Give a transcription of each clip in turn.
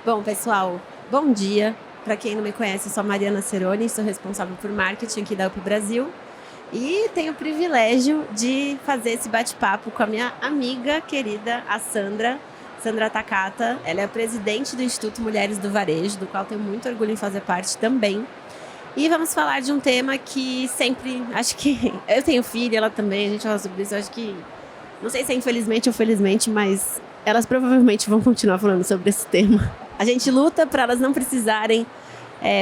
Bom, pessoal, bom dia. Para quem não me conhece, eu sou a Mariana Ceroni, sou responsável por marketing aqui da UP Brasil e tenho o privilégio de fazer esse bate-papo com a minha amiga querida, a Sandra Takata. Ela é a presidente do Instituto Mulheres do Varejo, do qual tenho muito orgulho em fazer parte também. E vamos falar de um tema que sempre, acho que eu tenho filha, ela também, a gente fala sobre isso, acho que, não sei se é infelizmente ou felizmente, mas elas provavelmente vão continuar falando sobre esse tema. A gente luta para elas não precisarem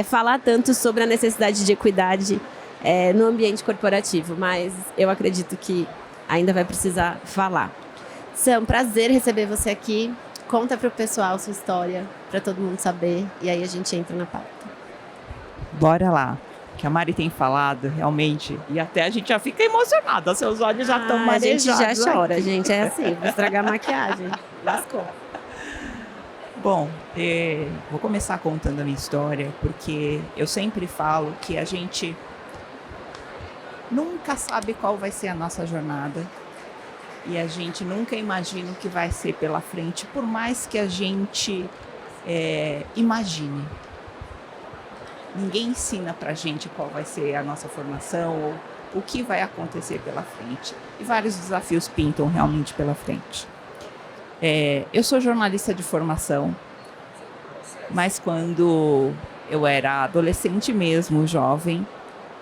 falar tanto sobre a necessidade de equidade no ambiente corporativo, mas eu acredito que ainda vai precisar falar. Sam, prazer receber você aqui. Conta para o pessoal sua história, para todo mundo saber, e aí a gente entra na pauta. Bora lá, que a Mari tem falado realmente, e até a gente já fica emocionada, seus olhos já estão marejados. A gente já chora, gente, é assim, vou estragar a maquiagem, lascou. Bom, vou começar contando a minha história, porque eu sempre falo que a gente nunca sabe qual vai ser a nossa jornada, e a gente nunca imagina o que vai ser pela frente, por mais que a gente imagine. Ninguém ensina pra gente qual vai ser a nossa formação ou o que vai acontecer pela frente. E vários desafios pintam realmente pela frente. Eu sou jornalista de formação, mas quando eu era adolescente mesmo, jovem,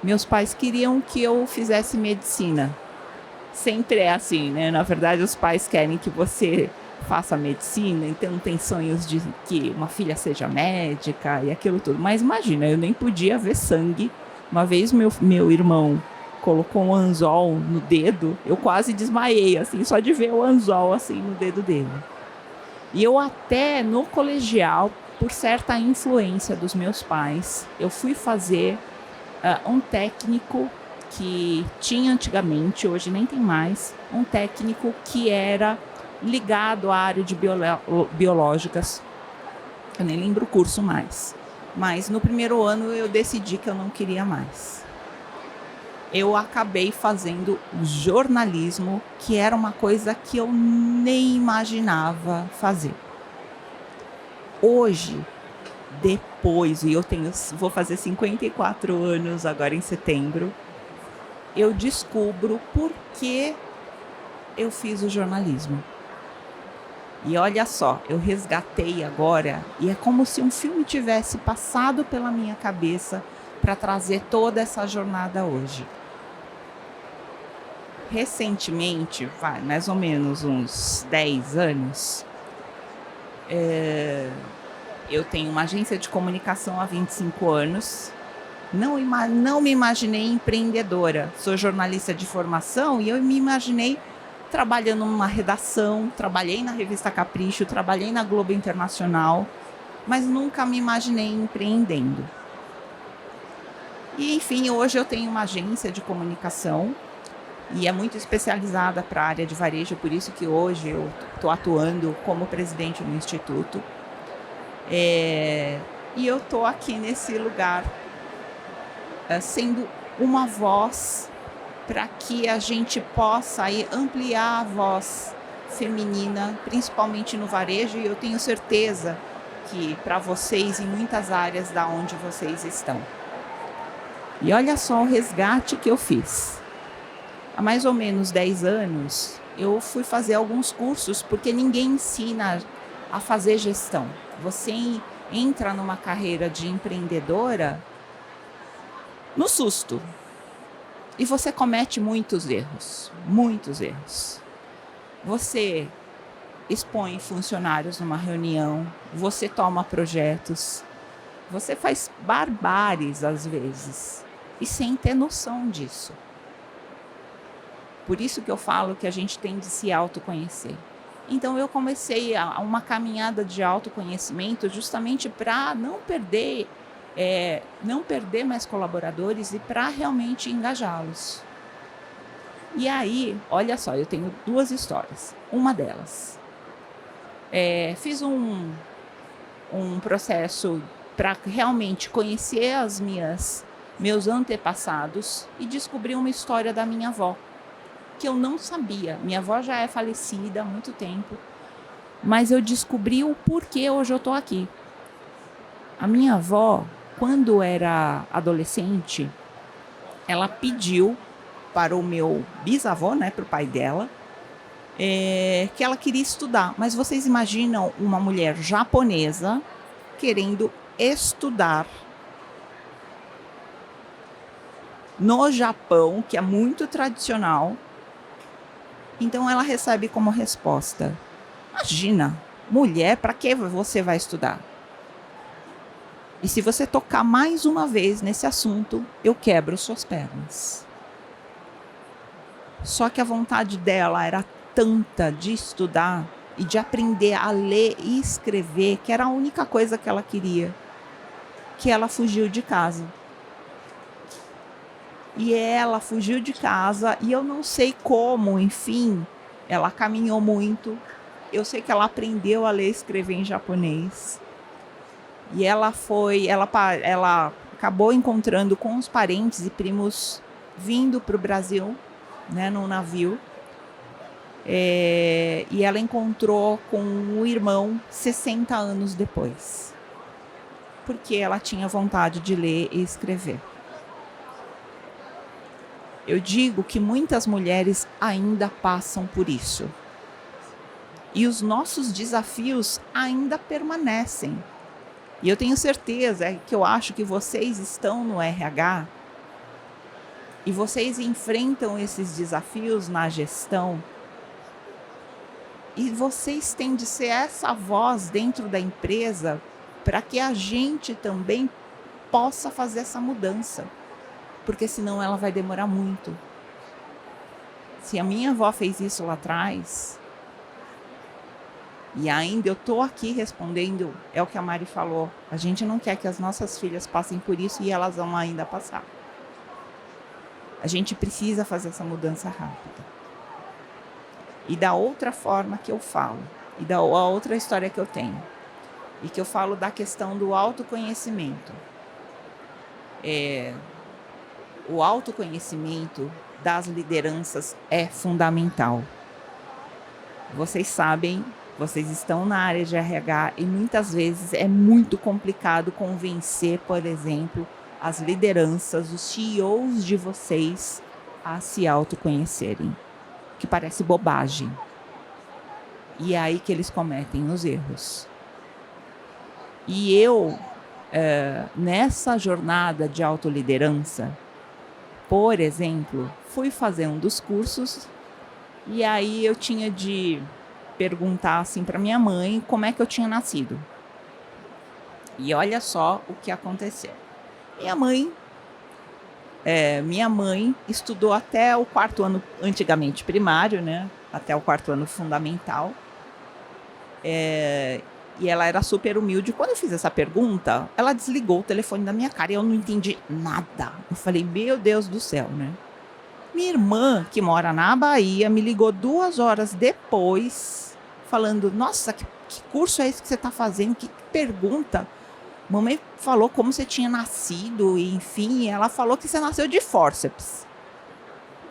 meus pais queriam que eu fizesse medicina. Sempre é assim, né? Na verdade, os pais querem que você faça medicina, então tem sonhos de que uma filha seja médica e aquilo tudo. Mas imagina, eu nem podia ver sangue. Uma vez meu irmão colocou um anzol no dedo, eu quase desmaiei, assim, só de ver o anzol assim no dedo dele. E eu até no colegial, por certa influência dos meus pais, eu fui fazer um técnico que tinha antigamente, hoje nem tem mais, um técnico que era ligado à área de biológicas. Eu nem lembro o curso mais. Mas no primeiro ano eu decidi que eu não queria mais. Eu acabei fazendo jornalismo, que era uma coisa que eu nem imaginava fazer. Hoje, depois, e vou fazer 54 anos agora em setembro, eu descubro por que eu fiz o jornalismo. E olha só, eu resgatei agora, e é como se um filme tivesse passado pela minha cabeça para trazer toda essa jornada hoje. Recentemente, mais ou menos uns 10 anos, eu tenho uma agência de comunicação há 25 anos. Não me imaginei empreendedora. Sou jornalista de formação e eu me imaginei trabalhando numa redação, trabalhei na revista Capricho, trabalhei na Globo Internacional, mas nunca me imaginei empreendendo. E, enfim, hoje eu tenho uma agência de comunicação e é muito especializada para a área de varejo, por isso que hoje eu estou atuando como presidente no Instituto. E eu estou aqui nesse lugar sendo uma voz para que a gente possa aí ampliar a voz feminina, principalmente no varejo, e eu tenho certeza que para vocês em muitas áreas da onde vocês estão. E olha só o resgate que eu fiz. Há mais ou menos 10 anos, eu fui fazer alguns cursos, porque ninguém ensina a fazer gestão. Você entra numa carreira de empreendedora no susto. E você comete muitos erros. Você expõe funcionários numa reunião, você toma projetos, você faz barbáries às vezes, e sem ter noção disso. Por isso que eu falo que a gente tem de se autoconhecer. Então eu comecei uma caminhada de autoconhecimento justamente para não perder mais colaboradores e para realmente engajá-los. E aí, olha só, eu tenho 2 histórias. Uma delas, fiz um processo para realmente conhecer meus antepassados e descobri uma história da minha avó, que eu não sabia. Minha avó já é falecida há muito tempo, mas eu descobri o porquê hoje eu estou aqui. A minha avó, quando era adolescente, ela pediu para o meu bisavô, né, para o pai dela, que ela queria estudar. Mas vocês imaginam uma mulher japonesa querendo estudar no Japão, que é muito tradicional. Então ela recebe como resposta: imagina, mulher, para que você vai estudar? E se você tocar mais uma vez nesse assunto, eu quebro suas pernas. Só que a vontade dela era tanta de estudar e de aprender a ler e escrever, que era a única coisa que ela queria, que ela fugiu de casa. E ela fugiu de casa e eu não sei como, enfim, ela caminhou muito. Eu sei que ela aprendeu a ler e escrever em japonês. E ela acabou encontrando com os parentes e primos vindo para o Brasil, né, num navio. E ela encontrou com o irmão 60 anos depois. Porque ela tinha vontade de ler e escrever. Eu digo que muitas mulheres ainda passam por isso. E os nossos desafios ainda permanecem. E eu tenho certeza que eu acho que vocês estão no RH e vocês enfrentam esses desafios na gestão. E vocês têm de ser essa voz dentro da empresa para que a gente também possa fazer essa mudança. Porque senão ela vai demorar muito. Se a minha avó fez isso lá atrás, e ainda eu estou aqui respondendo, é o que a Mari falou, a gente não quer que as nossas filhas passem por isso e elas vão ainda passar. A gente precisa fazer essa mudança rápida. E da outra forma que eu falo, e da outra história que eu tenho, e que eu falo da questão do autoconhecimento. O autoconhecimento das lideranças é fundamental. Vocês sabem, vocês estão na área de RH e muitas vezes é muito complicado convencer, por exemplo, as lideranças, os CEOs de vocês a se autoconhecerem, que parece bobagem. E é aí que eles cometem os erros. E eu, nessa jornada de autoliderança, por exemplo, fui fazer um dos cursos e aí eu tinha de perguntar assim para minha mãe como é que eu tinha nascido. E olha só o que aconteceu. Minha mãe estudou até o 4º ano, antigamente primário, né? Até o 4º ano fundamental. E ela era super humilde. Quando eu fiz essa pergunta, ela desligou o telefone da minha cara e eu não entendi nada. Eu falei, meu Deus do céu, né? Minha irmã, que mora na Bahia, me ligou 2 horas depois, falando, nossa, que curso é esse que você está fazendo? Que pergunta? Mamãe falou como você tinha nascido, e enfim, ela falou que você nasceu de fórceps.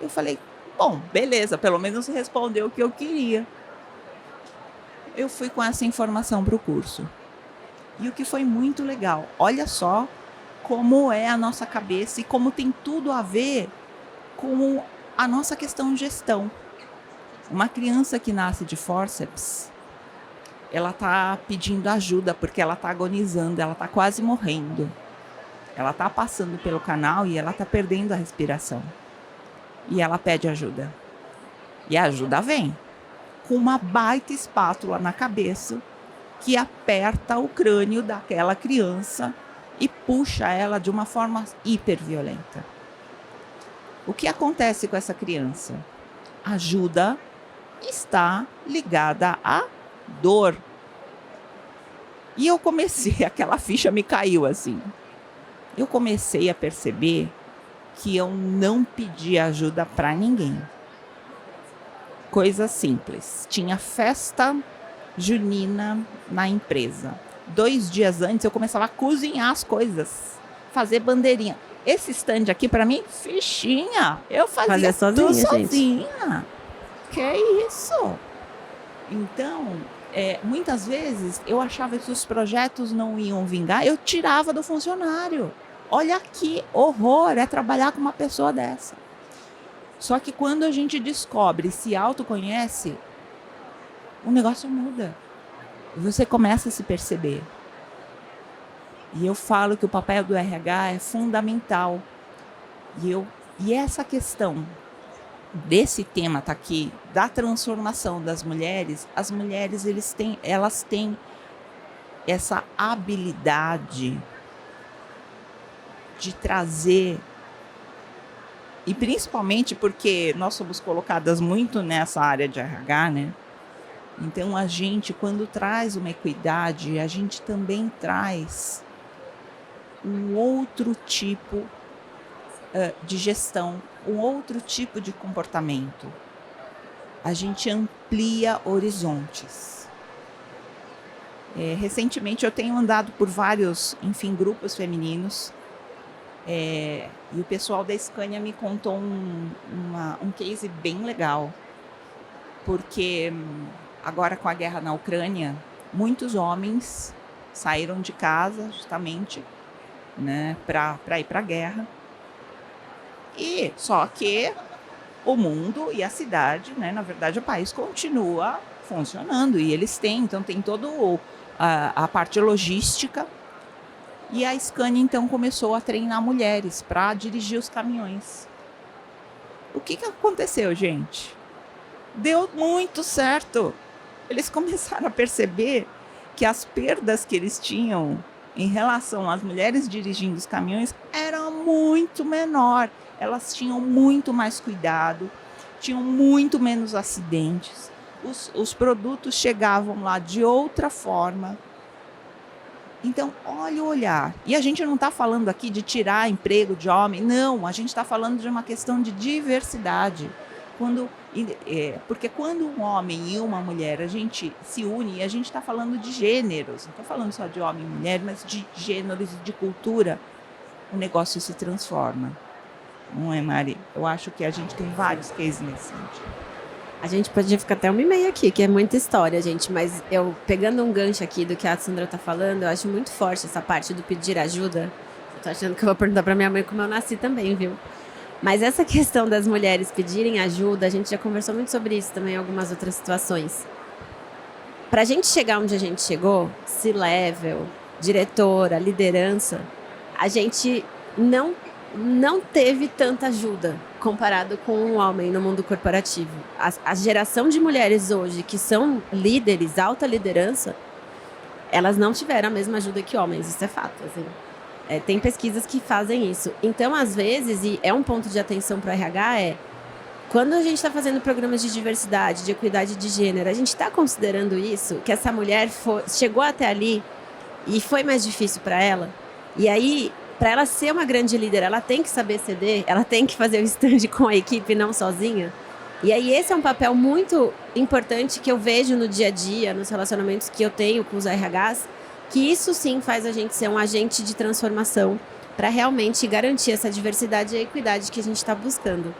Eu falei, bom, beleza, pelo menos você respondeu o que eu queria. Eu fui com essa informação para o curso. E o que foi muito legal, olha só como é a nossa cabeça e como tem tudo a ver com a nossa questão de gestão. Uma criança que nasce de fórceps, ela está pedindo ajuda porque ela está agonizando, ela está quase morrendo. Ela está passando pelo canal e ela está perdendo a respiração. E ela pede ajuda. E a ajuda vem com uma baita espátula na cabeça que aperta o crânio daquela criança e puxa ela de uma forma hiperviolenta. O que acontece com essa criança? A ajuda está ligada à dor. E eu comecei, aquela ficha me caiu assim. Eu comecei a perceber que eu não pedi ajuda para ninguém. Coisa simples. Tinha festa junina na empresa. 2 dias antes eu começava a cozinhar as coisas, fazer bandeirinha. Esse stand aqui para mim, fichinha. Eu fazia tudo sozinha. Que isso? Então, muitas vezes eu achava que os projetos não iam vingar, eu tirava do funcionário. Olha que horror é trabalhar com uma pessoa dessa. Só que quando a gente descobre, se autoconhece, o negócio muda. Você começa a se perceber. E eu falo que o papel do RH é fundamental. E essa questão desse tema tá aqui, da transformação das mulheres, as mulheres elas têm essa habilidade de trazer, e principalmente porque nós somos colocadas muito nessa área de RH, né? Então a gente, quando traz uma equidade, a gente também traz um outro tipo de gestão, um outro tipo de comportamento. A gente amplia horizontes. Recentemente eu tenho andado por vários, grupos femininos, e o pessoal da Scania me contou um case bem legal, porque agora com a guerra na Ucrânia, muitos homens saíram de casa justamente, né, para ir para a guerra. E só que o mundo e a cidade, né, na verdade o país continua funcionando e eles têm, então tem toda a parte logística. E a Scania então começou a treinar mulheres para dirigir os caminhões. O que aconteceu, gente? Deu muito certo. Eles começaram a perceber que as perdas que eles tinham em relação às mulheres dirigindo os caminhões era muito menor. Elas tinham muito mais cuidado, tinham muito menos acidentes. Os produtos chegavam lá de outra forma. Então, olha o olhar. E a gente não está falando aqui de tirar emprego de homem, não. A gente está falando de uma questão de diversidade. Porque quando um homem e uma mulher, a gente se une, a gente está falando de gêneros. Não estou falando só de homem e mulher, mas de gêneros e de cultura. O negócio se transforma. Não é, Mari? Eu acho que a gente tem vários cases nesse sentido. A gente podia ficar até 1h30 aqui, que é muita história, gente. Mas eu, pegando um gancho aqui do que a Sandra tá falando, eu acho muito forte essa parte do pedir ajuda. Eu tô achando que eu vou perguntar pra minha mãe como eu nasci também, viu? Mas essa questão das mulheres pedirem ajuda, a gente já conversou muito sobre isso também em algumas outras situações. Pra gente chegar onde a gente chegou, C-level, diretora, liderança, a gente não teve tanta ajuda comparado com um homem no mundo corporativo. A geração de mulheres hoje que são líderes, alta liderança, elas não tiveram a mesma ajuda que homens, isso é fato. Assim. Tem pesquisas que fazem isso. Então, às vezes, e é um ponto de atenção para o RH, quando a gente está fazendo programas de diversidade, de equidade de gênero, a gente está considerando isso, que essa mulher chegou até ali e foi mais difícil para ela, e aí, para ela ser uma grande líder, ela tem que saber ceder, ela tem que fazer o stand com a equipe, não sozinha. E aí esse é um papel muito importante que eu vejo no dia a dia, nos relacionamentos que eu tenho com os RHs, que isso sim faz a gente ser um agente de transformação para realmente garantir essa diversidade e a equidade que a gente está buscando.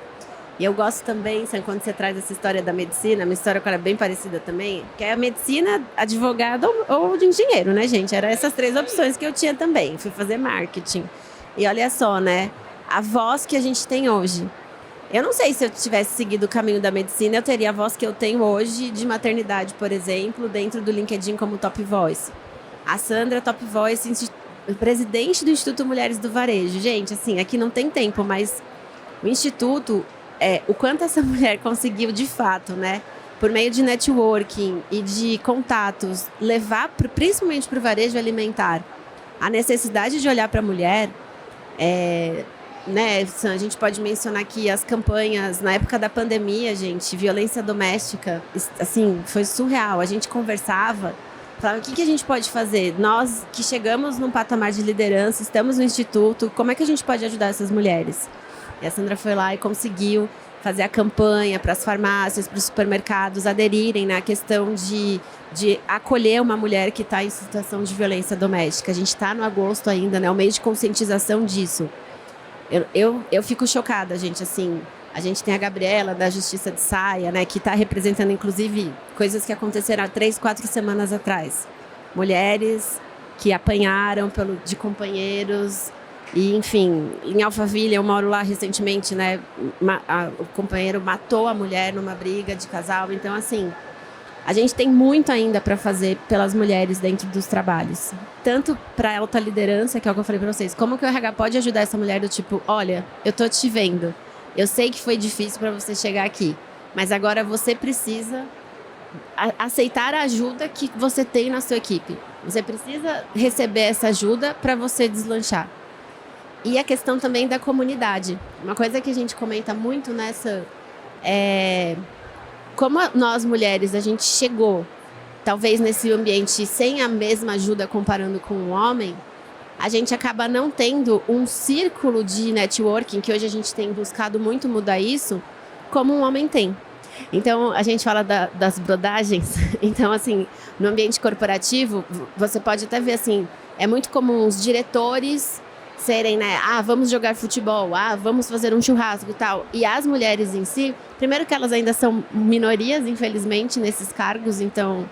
E eu gosto também, sabe, quando você traz essa história da medicina, uma história que era bem parecida também, que é a medicina, advogado ou de engenheiro, né, gente? Eram essas 3 opções que eu tinha também. Fui fazer marketing. E olha só, né, a voz que a gente tem hoje. Eu não sei se eu tivesse seguido o caminho da medicina, eu teria a voz que eu tenho hoje de maternidade, por exemplo, dentro do LinkedIn como Top Voice. A Sandra, Top Voice, presidente do Instituto Mulheres do Varejo. Gente, assim, aqui não tem tempo, mas o Instituto... o quanto essa mulher conseguiu, de fato, né, por meio de networking e de contatos, levar, principalmente para o varejo alimentar, a necessidade de olhar para a mulher, né, a gente pode mencionar aqui as campanhas, na época da pandemia, gente, violência doméstica, assim, foi surreal, a gente conversava, falava, o que a gente pode fazer? Nós que chegamos num patamar de liderança, estamos no Instituto, como é que a gente pode ajudar essas mulheres? E a Sandra foi lá e conseguiu fazer a campanha para as farmácias, para os supermercados aderirem na questão de acolher uma mulher que está em situação de violência doméstica. A gente está no agosto ainda, né? O mês de conscientização disso. Eu fico chocada, gente, assim, A gente tem a Gabriela, da Justiça de Saia, né, que está representando, inclusive, coisas que aconteceram há 3, 4 semanas atrás. Mulheres que apanharam de companheiros. E, enfim, em Alphaville, eu moro lá recentemente, né, o companheiro matou a mulher numa briga de casal. Então, assim, a gente tem muito ainda para fazer pelas mulheres dentro dos trabalhos. Tanto para alta liderança, que é o que eu falei para vocês, como que o RH pode ajudar essa mulher do tipo, olha, eu tô te vendo. Eu sei que foi difícil para você chegar aqui, mas agora você precisa aceitar a ajuda que você tem na sua equipe. Você precisa receber essa ajuda para você deslanchar. E a questão também da comunidade. Uma coisa que a gente comenta muito nessa é como nós mulheres, a gente chegou talvez nesse ambiente sem a mesma ajuda comparando com o homem, a gente acaba não tendo um círculo de networking, que hoje a gente tem buscado muito mudar isso, como um homem tem. Então, a gente fala das brodagens. Então, assim, no ambiente corporativo, você pode até ver, assim, é muito comum os diretores serem, né, vamos jogar futebol, vamos fazer um churrasco e tal. E as mulheres em si, primeiro que elas ainda são minorias, infelizmente, nesses cargos, então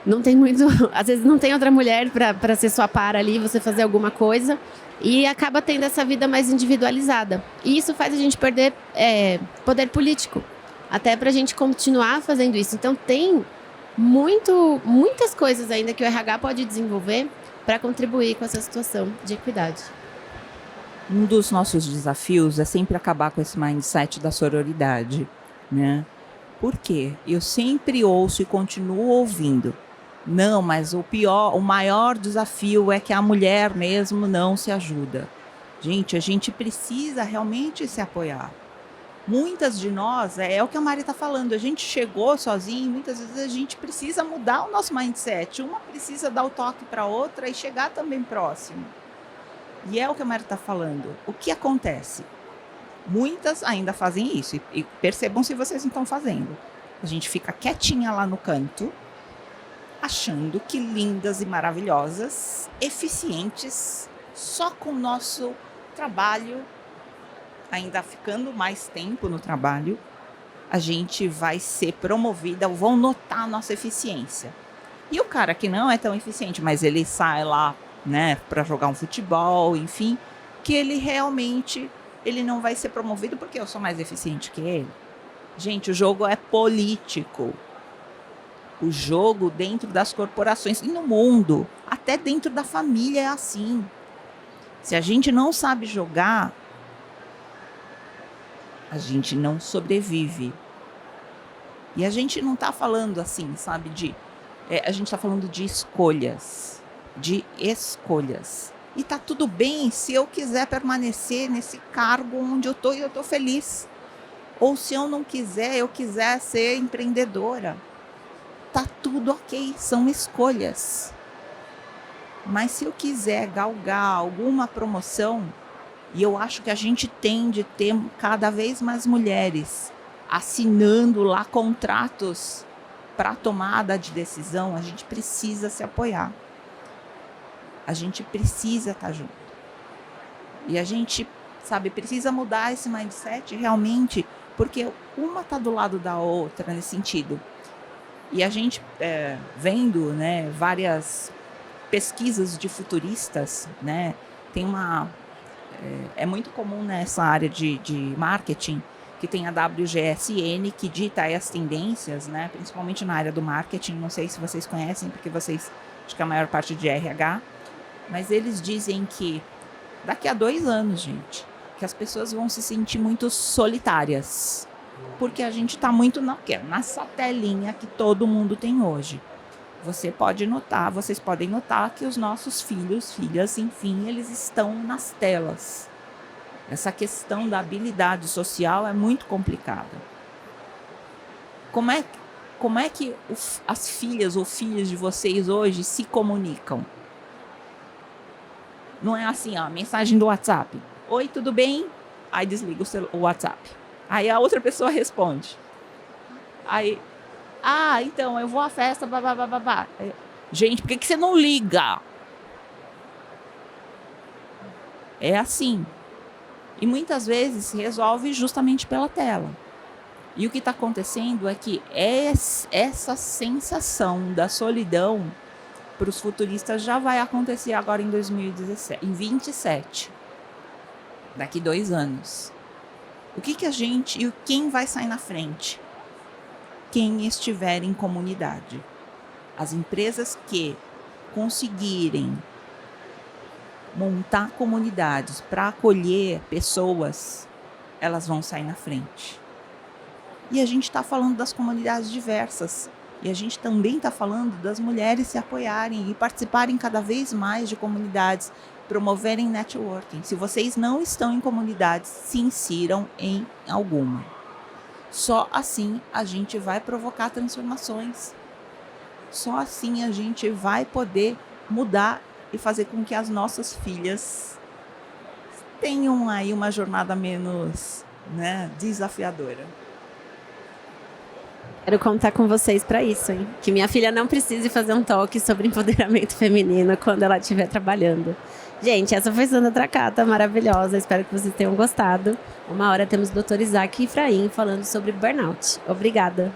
não tem muito, às vezes não tem outra mulher para ser sua par ali, você fazer alguma coisa, e acaba tendo essa vida mais individualizada. E isso faz a gente perder poder político, até para a gente continuar fazendo isso. Então tem muitas coisas ainda que o RH pode desenvolver para contribuir com essa situação de equidade. Um dos nossos desafios é sempre acabar com esse mindset da sororidade, né? Por quê? Eu sempre ouço e continuo ouvindo. Não, mas o maior desafio é que a mulher mesmo não se ajuda. Gente, a gente precisa realmente se apoiar. Muitas de nós, é o que a Mari está falando, a gente chegou sozinho, muitas vezes a gente precisa mudar o nosso mindset. Uma precisa dar o toque para a outra e chegar também próximo. E é o que a Mari está falando. O que acontece? Muitas ainda fazem isso. E percebam se vocês não estão fazendo. A gente fica quietinha lá no canto, achando que lindas e maravilhosas, eficientes, só com o nosso trabalho, ainda ficando mais tempo no trabalho, a gente vai ser promovida, vão notar a nossa eficiência. E o cara que não é tão eficiente, mas ele sai lá, né, para jogar um futebol, enfim, que ele realmente não vai ser promovido porque eu sou mais eficiente que ele. Gente, o jogo é político. O jogo dentro das corporações e no mundo, até dentro da família é assim. Se a gente não sabe jogar, a gente não sobrevive. E a gente não está falando assim, sabe, a gente está falando de escolhas. E tá tudo bem se eu quiser permanecer nesse cargo onde eu tô e eu tô feliz. Ou se eu não quiser, eu quiser ser empreendedora. Tá tudo ok, são escolhas. Mas se eu quiser galgar alguma promoção, e eu acho que a gente tem de ter cada vez mais mulheres assinando lá contratos para tomada de decisão, a gente precisa se apoiar. A gente precisa estar junto. E a gente, sabe, precisa mudar esse mindset realmente, porque uma está do lado da outra nesse sentido. E a gente, vendo, né, várias pesquisas de futuristas, né, tem é muito comum nessa área de marketing, que tem a WGSN, que dita as tendências, né, principalmente na área do marketing. Não sei se vocês conhecem, porque vocês, acho que a maior parte de RH, mas eles dizem que daqui a 2 anos, gente, que as pessoas vão se sentir muito solitárias. Porque a gente está muito nessa telinha que todo mundo tem hoje. Vocês podem notar que os nossos filhos, filhas, enfim, eles estão nas telas. Essa questão da habilidade social é muito complicada. Como é que as filhas ou filhos de vocês hoje se comunicam? Não é assim, mensagem do WhatsApp. Oi, tudo bem? Aí desliga o WhatsApp. Aí a outra pessoa responde. Aí, então, eu vou à festa, babá. Gente, por que você não liga? É assim. E muitas vezes se resolve justamente pela tela. E o que está acontecendo é que essa sensação da solidão para os futuristas já vai acontecer agora em 2017, em 27, daqui 2 anos. O que a gente e quem vai sair na frente? Quem estiver em comunidade. As empresas que conseguirem montar comunidades para acolher pessoas, elas vão sair na frente. E a gente está falando das comunidades diversas. E a gente também está falando das mulheres se apoiarem e participarem cada vez mais de comunidades, promoverem networking. Se vocês não estão em comunidades, se insiram em alguma. Só assim a gente vai provocar transformações. Só assim a gente vai poder mudar e fazer com que as nossas filhas tenham aí uma jornada menos, desafiadora. Quero contar com vocês para isso, hein? Que minha filha não precise fazer um toque sobre empoderamento feminino quando ela estiver trabalhando. Gente, essa foi Sandra Tracata, maravilhosa. Espero que vocês tenham gostado. Uma hora temos o Dr. Isaac Efraim falando sobre burnout. Obrigada.